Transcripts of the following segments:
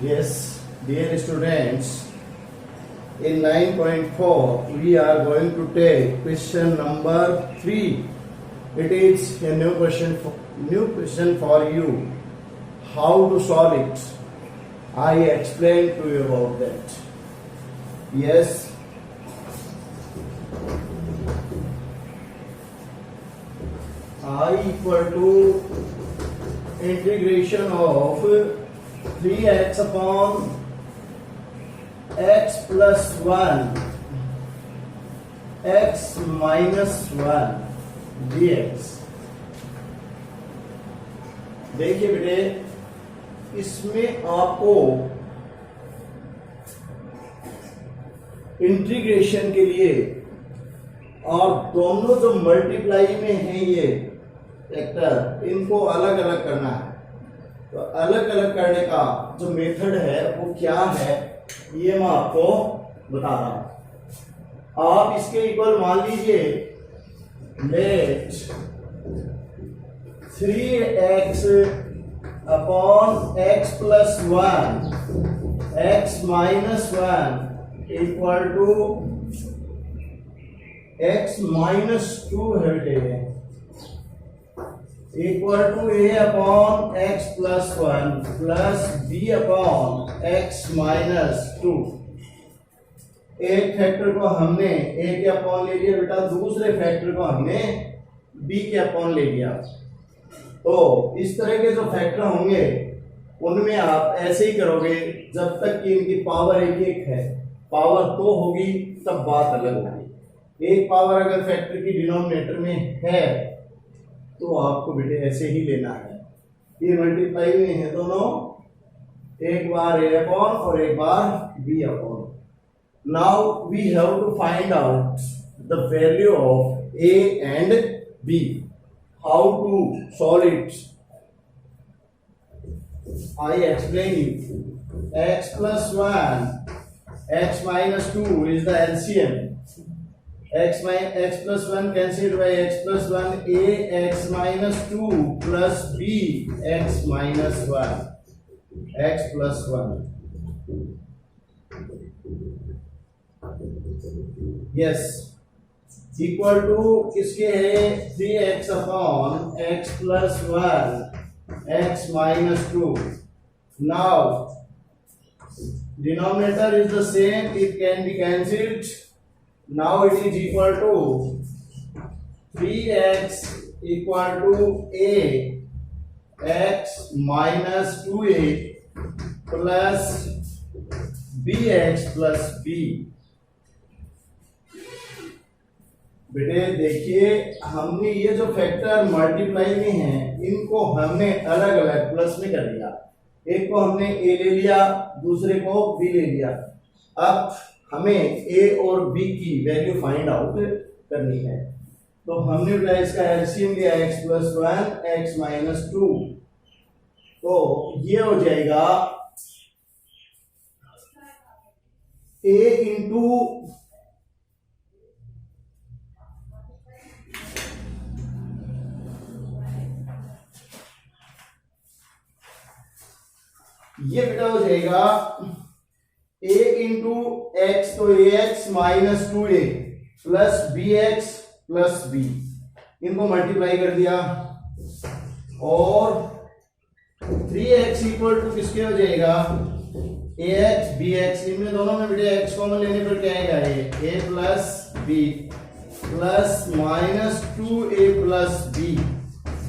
Yes, dear students, in 9.4 we are going to take question number 3. It is a new question for you. How to solve it? I explained to you about that. Yes. I equal to integration of 3x upon x plus 1 x minus 1 dx. देखिए बेटे, इसमें आपको integration के लिए और दोनों जो multiply में है ये वेक्टर, इनको अलग अलग करना है। तो अलग अलग करने का जो मेथड है वो क्या है, ये मैं आपको बता रहा हूं। आप इसके इक्वल मान लीजिए, let 3x upon x plus 1 x minus 1 equal to x minus 2 है equal to a upon x plus 1 plus b upon x minus 2। एक फैक्टर को हमने a के अपॉन ले लिया बेटा, दूसरे फैक्टर को हमने b के अपॉन ले लिया। तो इस तरह के जो फैक्टर होंगे उनमें आप ऐसे ही करोगे जब तक कि इनकी पावर एक एक है। पावर 2 होगी तब बात अलग होगी। एक पावर अगर फैक्टर की डिनोमिनेटर में है तो आपको बेटे ऐसे ही लेना है। ये मल्टीप्लाई में है दोनों, एक बार a अपॉन और एक बार b upon. Now we have to find out the value of a and b। How to solve it I explain you. x plus 1 x minus 2 is the LCM. x plus 1 cancelled by x plus 1, a x minus 2 plus b x minus 1 x plus 1. yes, equal to किसके है, 3x upon x plus 1 x minus 2. now denominator is the same, it can be cancelled. Now it is equal to 3x equal to a x minus 2a plus bx plus b. बेटे देखिए, हमने ये जो factor multiply में हैं इनको हमने अलग अलग प्लस में कर दिया। एक को हमने a ले लिया, दूसरे को b ले लिया। अब हमें a और b की वैल्यू फाइंड आउट करनी है। तो हमने बताया इसका एलसीएम लिया x प्लस 1 x माइनस 2। तो ये हो जाएगा a इंटू ये बेटा हो जाएगा a इंटू एक्स, तो ax minus 2a plus bx plus b, इनको मल्टीप्लाई कर दिया। और 3x इक्वल टू किसके हो जाएगा, ax bx, इनमें दोनों में बेटे x कॉमन लेने पर क्या आएगा, a plus b plus minus 2a plus b।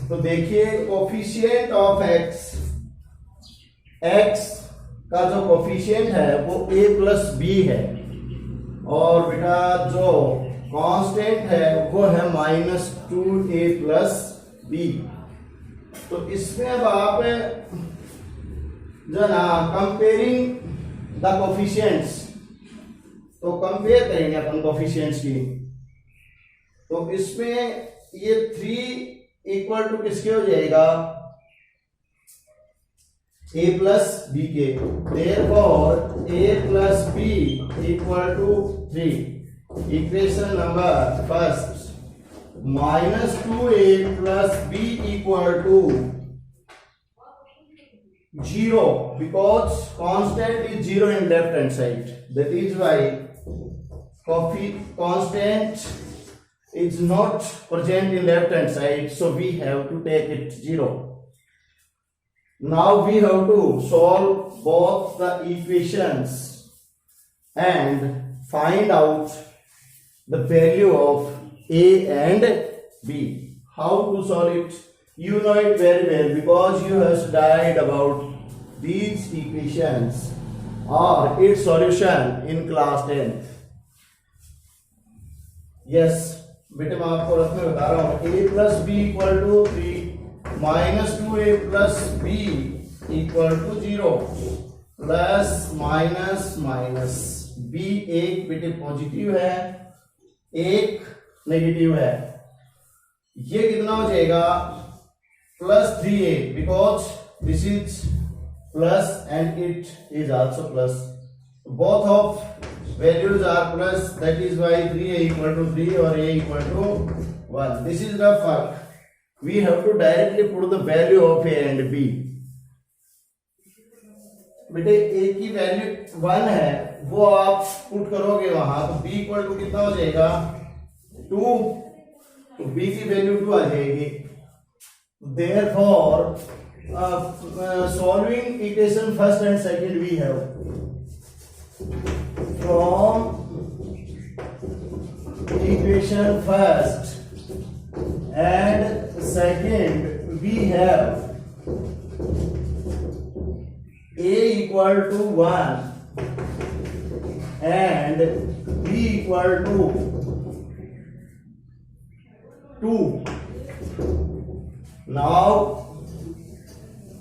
तो देखिए कोफिशिएंट ऑफ x का जो कोफिशिएंट है वो a प्लस b है, और बेटा जो कांस्टेंट है वो है माइनस 2a प्लस b। तो इसमें अब आप जो ना कंपेयरिंग द कोफिशिएंट्स, तो कंपेयर करेंगे अपन कोफिशिएंट्स की। तो इसमें ये 3 इक्वल टू किसके हो जाएगा, a plus b के। therefore a plus b equal to 3. Equation number first, minus 2a plus b equal to 0 because constant is 0 in left hand side. That is why constant is not present in left hand side, so we have to take it 0. Now we have to solve both the equations and find out the value of A and B. How to solve it? You know it very well because you have studied about these equations or its solution in class 10th. Yes, बेटे मैं आपको rough में बता रहा हूँ a plus b equal to 3 minus 2a plus b equal to 0 plus minus minus b एक बेटे positive है एक नेगेटिव है, ये कितना हो जाएगा plus 3a because this is plus and it is also plus, both of values are plus, that is why 3a equal to 3 or a equal to 1. This is the fact. We have to directly put the value of a and b. बेटे a की value 1 है, वो आप put करोगे वहां तो b equal to कितना हो जाएगा 2, तो b की वैल्यू 2 आ जाएगी. Therefore solving equation first and second we have from equation first and second we have a equal to 1 and b equal to 2. Now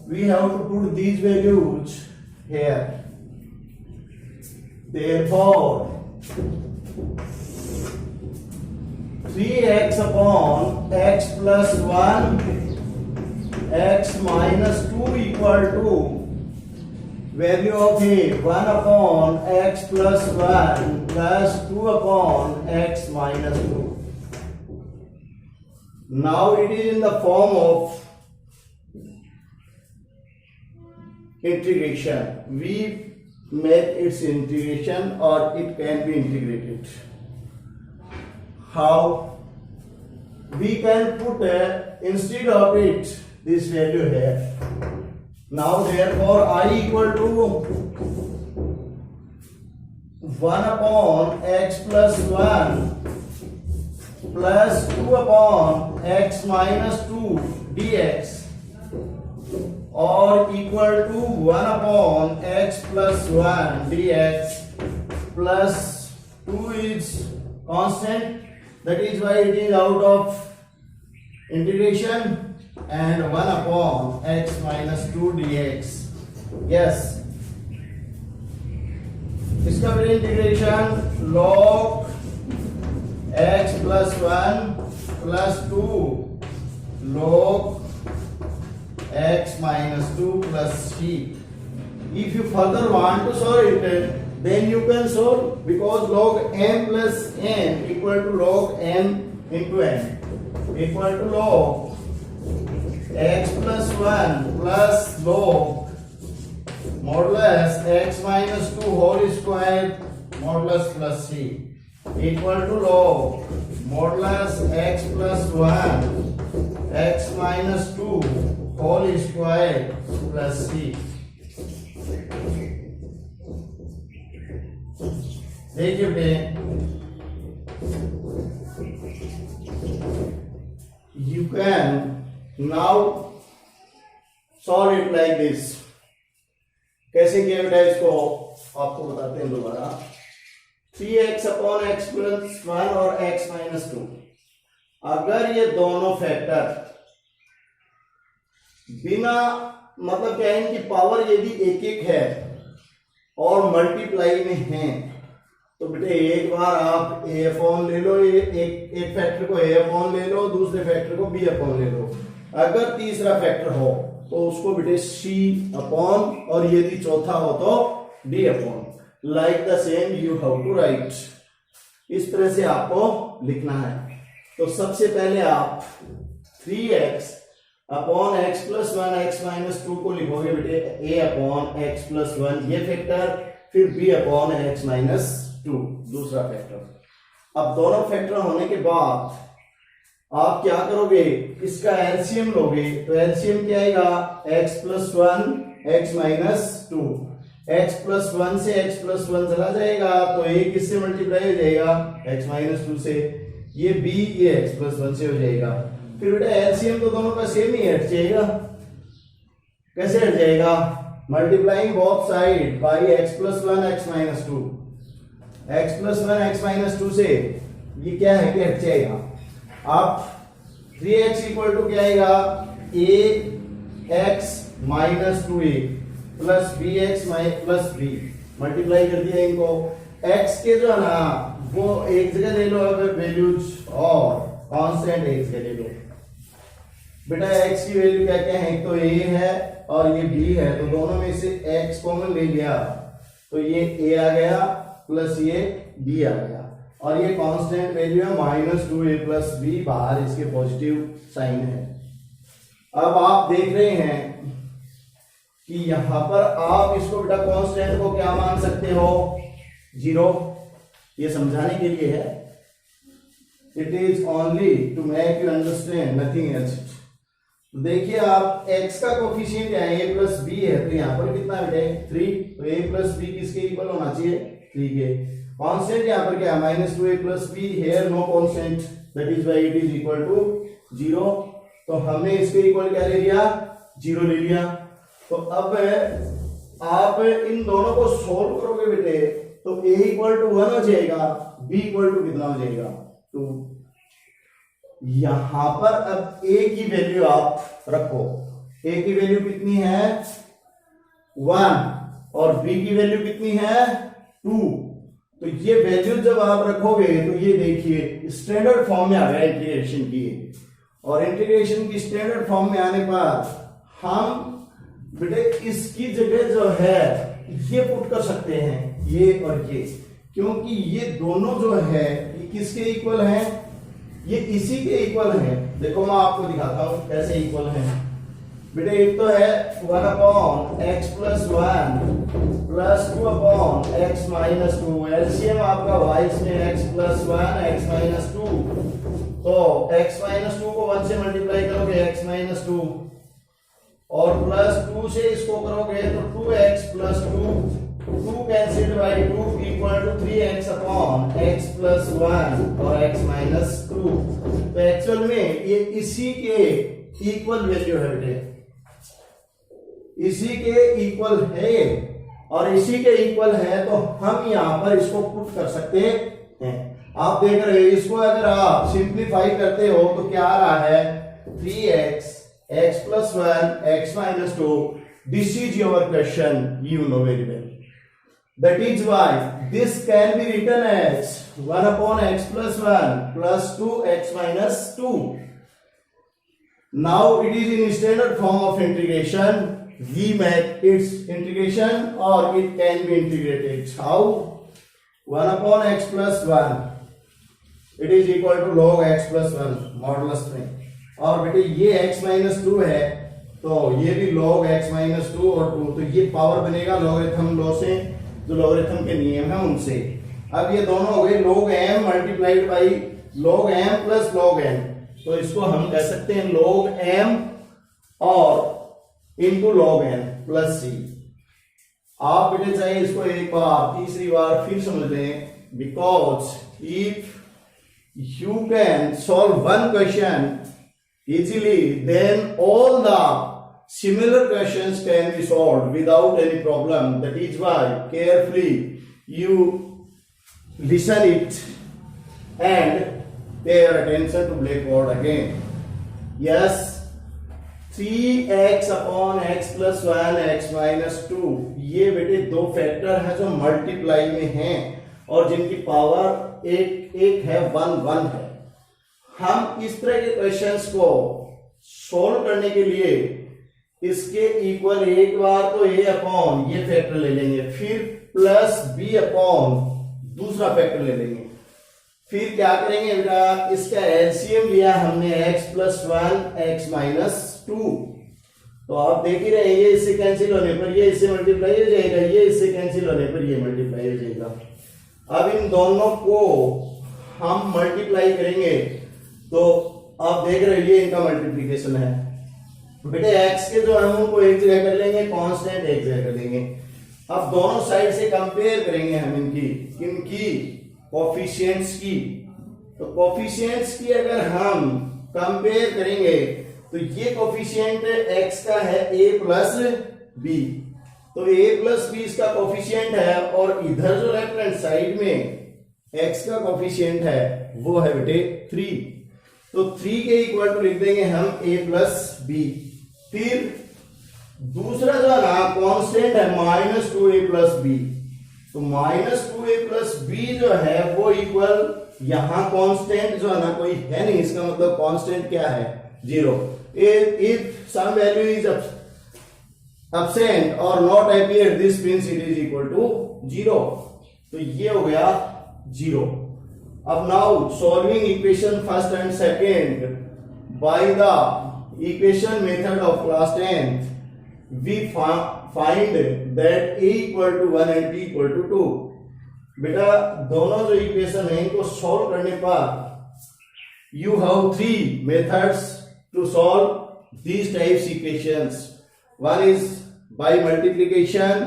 we have to put these values here. Therefore 3x upon x plus 1 x minus 2 equal to value of a 1 upon x plus 1 plus 2 upon x minus 2. Now it is in the form of integration. We make its integration or it can be integrated. How? We can put instead of it this value here. Now therefore I equal to 1 upon x plus 1 plus 2 upon x minus 2 dx or equal to 1 upon x plus 1 dx plus 2 is constant, that is why it is out of integration, and 1 upon x minus 2 dx. Yes, इसका फिर integration log x plus 1 plus 2 log x minus 2 plus c. If you further want to solve it, then you can solve, because log m plus n equal to log m into n equal to log x plus 1 plus log modulus x minus 2 whole square modulus plus c equal to log modulus x plus 1 x minus 2 whole square plus c. देखिए बेटे, you can now solve it like this. कैसे किया बेटा इसको आपको बताते हैं दोबारा. 3x अपॉन x प्लस 1 और x माइनस 2, अगर ये दोनों फैक्टर बिना मतलब क्या है, इनकी पावर यदि एक एक है और मल्टीप्लाई में है, तो बेटे एक बार आप a अपॉन ले लो, एक फैक्टर को a अपॉन ले लो, दूसरे फैक्टर को b अपॉन ले लो. अगर तीसरा फैक्टर हो तो उसको बेटे c अपॉन, और यदि चौथा हो तो d upon. Like the same you have to write. इस तरह से आपको लिखना है. तो सबसे पहले आप 3x upon x plus one x minus two को लिखोगे बेटे a upon x plus one ये फैक्टर, फिर b upon x minus two दूसरा फैक्टर। अब दोनों फैक्टर होने के बाद आप क्या करोगे, इसका एलसीएम लोगे, तो एलसीएम क्या आएगा, x plus one x minus to, x plus one से एक्स प्लस वन चला जाएगा तो ए किससे मल्टीप्लाई हो जाएगा, एक्स माइनस टू से, ये बी ये एक्स प्लस वन से हो जाएगा। फिर बेटा एलसीएम तो दोनों का सेम ही हट जाएगा, कैसे हट जाएगा, multiplying both side by x plus one x minus to, x plus one x minus to से ये क्या है कि हट जाएगा। अब 3x इक्वल टू क्या आएगा, a x minus two a plus b x plus b, multiply कर दिया इनको, x के जो है ना वो एक जगह ले लो वैल्यूज और कांस्टेंट एक जगह ले लो। बेटा x की वैल्यू क्या क्या है, एक तो a है और ये b है, तो दोनों में से x कॉमन ले लिया तो ये a आ गया प्लस ये b आ गया, और ये कांस्टेंट वैल्यू है minus two a plus B, बाहर इसके पॉजिटिव साइन है। अब आप देख रहे हैं कि यहां पर आप इसको बेटा कांस्टेंट को क्या मान सकते हो, जीरो, ये समझाने के लिए है, it is only to make you understand nothing else. देखिए आप x का कोफिशिएंट क्या है, a प्लस बी है, तो यहां पर कितना बेटा 3, तो a प्लस बी किसके इक्वल होना चाहिए, 3 के। कांस्टेंट यहां पर क्या है, minus two a plus b, here no constant, that is why it is equal to 0, तो हमने इसके इक्वल क्या ले लिया, 0 ले लिया। तो अब आप इन दोनों को सोल्व करोगे बेटे तो a इक्वल टू 1 हो जाएगा, b इक्वल टू कितना हो जाएगा, 2। यहां पर अब a की वैल्यू आप रखो, a की वैल्यू कितनी है 1 और b की वैल्यू कितनी है 2, तो ये वैल्यू जब आप रखोगे तो ये देखिए स्टैंडर्ड फॉर्म में आ गया इंटीग्रेशन की, और इंटीग्रेशन की स्टैंडर्ड फॉर्म में आने पर हम बेटे इसकी जगह जो है ये पुट कर सकते हैं, ये और ये, क्योंकि ये दोनों जो है ये किसके इक्वल हैं, ये इसी के इक्वल है। देखो मैं आपको दिखाता हूं कैसे इक्वल है बेटे, एक तो है 1 upon x plus one plus 2 upon x minus two, LCM आपका y में x plus one x minus two, तो एक्स माइनस टू को 1 से मल्टीप्लाई करोगे एक्स माइनस टू, और प्लस 2 से इसको करोगे तो 2x plus 2, 2 cancelled by 2 equal to 3x upon x plus 1 और x माइनस 2। तो एक्चुअल में ये इसी के इक्वल वैल्यू है बेटे, इसी के इक्वल है, और इसी के इक्वल है तो हम यहां पर इसको पुट कर सकते हैं। आप देख रहे हैं इसको अगर आप सिंप्लीफाई करते हो तो क्या आ रहा है, 3x x plus 1 x minus 2, this is your question, you know very well, that is why this can be written as 1 upon x plus 1 plus 2 x minus 2. Now it is in standard form of integration, we make its integration or it can be integrated. How? 1 upon x plus 1, it is equal to log x plus 1 modulus में, और बेटे ये x minus two है तो ये भी log x minus two और 2, तो ये पावर बनेगा लॉगरिथम लॉ से, जो लॉगरिथम के नियम है उनसे। अब ये दोनों हो गए log m multiplied by log m plus log n, तो इसको हम कह सकते हैं log m और into log n plus c। आप बेटे चाहिए इसको एक बार तीसरी बार फिर समझ लें, because if you can solve one question easily, then all the similar questions can be solved without any problem. That is why carefully you listen it and pay your attention to blackboard again. Yes, 3x upon x plus 1 x minus 2, ये बेटे दो factor हैं जो multiply में हैं और जिनकी power एक है 1 है। हम इस तरह के क्वेश्चंस को सॉल्व करने के लिए इसके इक्वल एक बार तो a अपॉन ये फैक्टर ले लेंगे, फिर प्लस b अपॉन दूसरा फैक्टर ले लेंगे, फिर क्या करेंगे बेटा, इसका एलसीएम लिया हमने x प्लस 1 x माइनस 2। तो आप देख ही रहे हैं, ये इससे कैंसिल होने पर ये इससे मल्टीप्लाई हो जाएगा, ये इससे कैंसिल होने पर ये मल्टीप्लाई हो जाएगा। अब इन दोनों को हम मल्टीप्लाई करेंगे तो आप देख रहे हो ये इनका मल्टीप्लिकेशन है। बेटे x के जो हम उनको एक जगह कर लेंगे, कांस्टेंट एक जगह कर लेंगे। अब दोनों साइड से कंपेयर करेंगे हम इनकी कोफिशिएंट्स की। तो कोफिशिएंट्स की अगर हम कंपेयर करेंगे तो ये कोफिशिएंट x का है a प्लस बी, तो a प्लस बी इसका कोफिशिएंट है, और इधर जो लेफ्ट हैंड साइड में x का कोफिशिएंट है वो है बेटे 3। तो 3 के इक्वल टू लिख देंगे हम a प्लस बी। फिर दूसरा जो है ना कांस्टेंट है -2a प्लस बी, तो -2a प्लस बी जो है वो इक्वल, यहां कांस्टेंट जो है ना कोई है नहीं, इसका मतलब कांस्टेंट क्या है 0। If some value is absent or not appear, this means it is equal to 0। तो ये हो गया 0। अब now solving equation first and second by the equation method of class 10th, we find that a equal to 1 and b equal to 2। बेटा दोनों जो equation है इनको सॉल्व करने पर you have 3 methods to solve these types equations। One is by multiplication,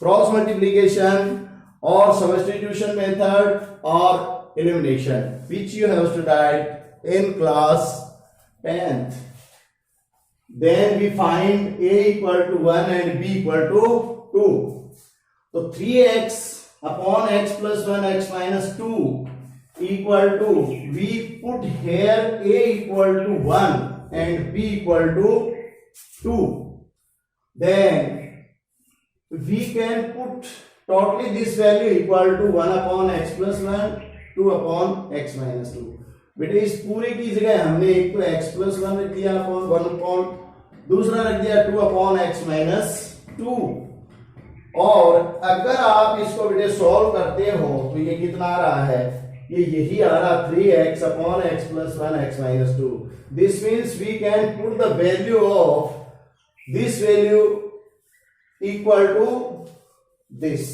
cross multiplication, or substitution method, or elimination, which you have studied in class 10th। Then we find a equal to 1 and b equal to 2। तो 3x upon x plus 1 x minus 2 equal to, we put here a equal to 1 and b equal to 2। Then we can put totally this value equal to 1 upon x plus 1, 2 upon x minus 2। बेटे इस पूरी की जगह हमने एक तो x plus 1 रख दिया अपॉन 1 अपॉन, दूसरा रख दिया 2 अपॉन x माइनस 2। और अगर आप इसको बेटे सॉल्व करते हो तो ये कितना आ रहा है, ये यही आ रहा 3x upon x plus 1 x minus 2। This means we can put the value of this value equal to this,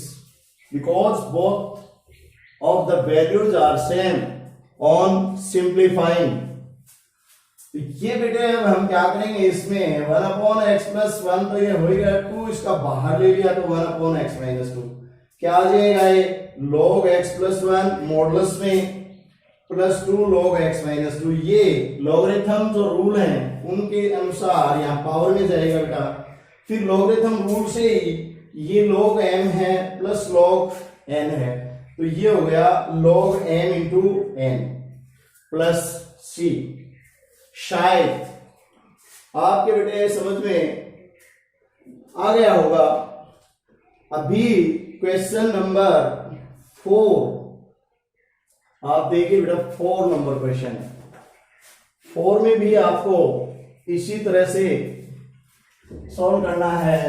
because both of the values are same on simplifying. तो ये बेटे अब हम क्या करेंगे, इसमें 1 अपॉन एक्स प्लस 1 तो ये हो गया 2, इसका बाहर ले लिया तो 1 अपॉन एक्स माइनस 2 क्या आ जाएगा, ये log x प्लस 1 मॉडुलस में प्लस 2 log x माइनस 2। ये लॉगरिथम जो रूल है उनके अनुसार यहाँ पावर में जाएगा बेटा। फिर लॉगरिथम रूल से ये log m है प्लस log n है, तो ये हो गया log m into n plus c। शायद आपके बेटे समझ में आ गया होगा। अभी क्वेश्चन नंबर 4 आप देखिए बेटा, 4 नंबर क्वेश्चन है। 4 में भी आपको इसी तरह से सॉल्व करना है।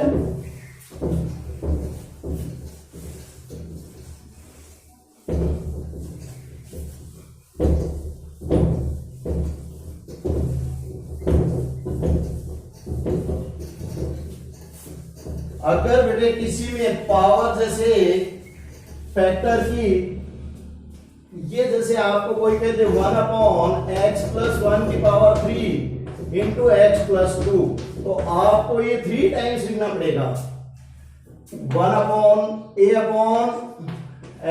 अगर बेटे किसी में पावर जैसे फैक्टर की, ये जैसे आपको कोई कहते 1 अपॉन एक्स प्लस 1 की पावर 3 इंटू एक्स प्लस 2, तो आपको ये 3 टाइम्स लिखना पड़ेगा। 1 upon a upon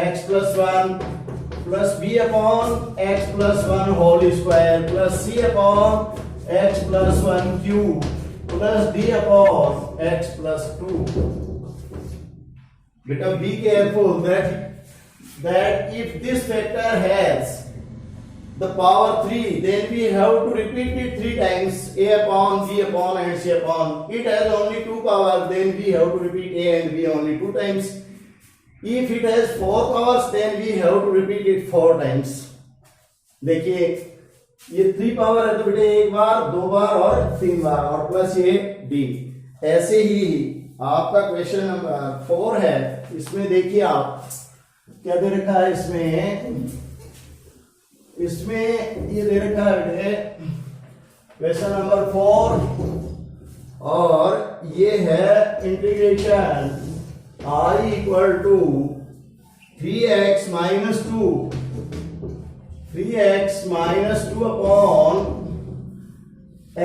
x plus 1 plus b upon x plus 1 whole square plus c upon x plus 1 cube plus d upon x plus 2। बेटा be careful that if this factor has the power 3, then we have to repeat it 3 times, a upon b upon and c upon। it has only 2 power, then we have to repeat a and b only 2 times। if it has 4 powers, then we have to repeat it 4 times। देखिए ये 3 power है तो बेटे 1 बार 2 बार और 3 बार और plus ये d। ऐसे ही आपका क्वेश्चन नंबर 4 है, इसमें देखिए आप क्या दे रखा है, इसमें ये दे रखा है क्वेश्चन नंबर 4 और ये है integration I equal to 3x minus 2 upon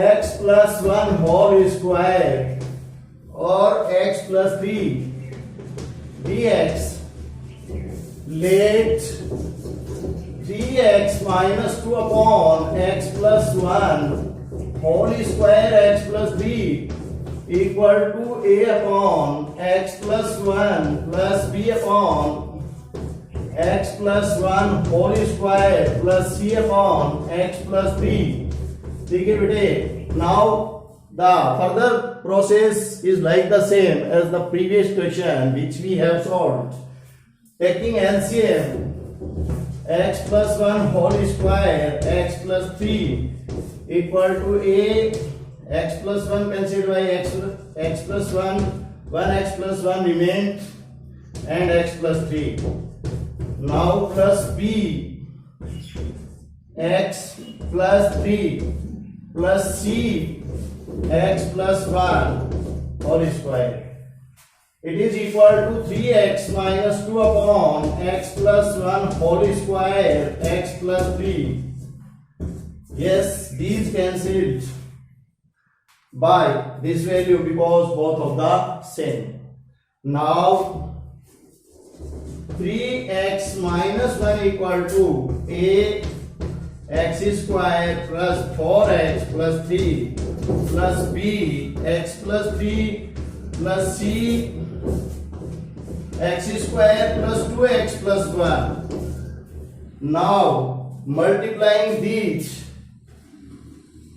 x plus 1 whole square और x plus 3 dx. Let 3x minus 2 upon x plus 1 whole square x plus 3 equal to a upon x plus 1 plus b upon x plus 1 whole square plus c upon x plus 3. ठीक है बेटे. Now the further process is like the same as the previous question which we have solved. Taking LCM, x plus 1 whole square, x plus 3 equal to a, x plus 1 cancelled by x plus 1, 1x plus 1 remained and x plus 3. Now plus b, x plus 3 plus c, x plus 1 whole square. It is equal to 3x minus 2 upon x plus 1 whole square x plus 3. Yes, these cancelled by this value because both of the same. Now 3x minus 1 equal to a x square plus 4x plus 3 plus b x plus 3 plus c x square plus 2x plus 1. Now multiplying these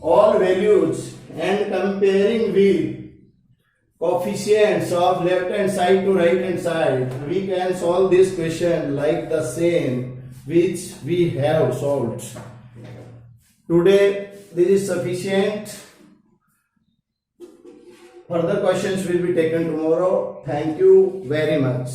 all values and comparing with coefficients of left hand side to right hand side, we can solve this question like the same which we have solved. Today this is sufficient. Further questions will be taken tomorrow. Thank you very much.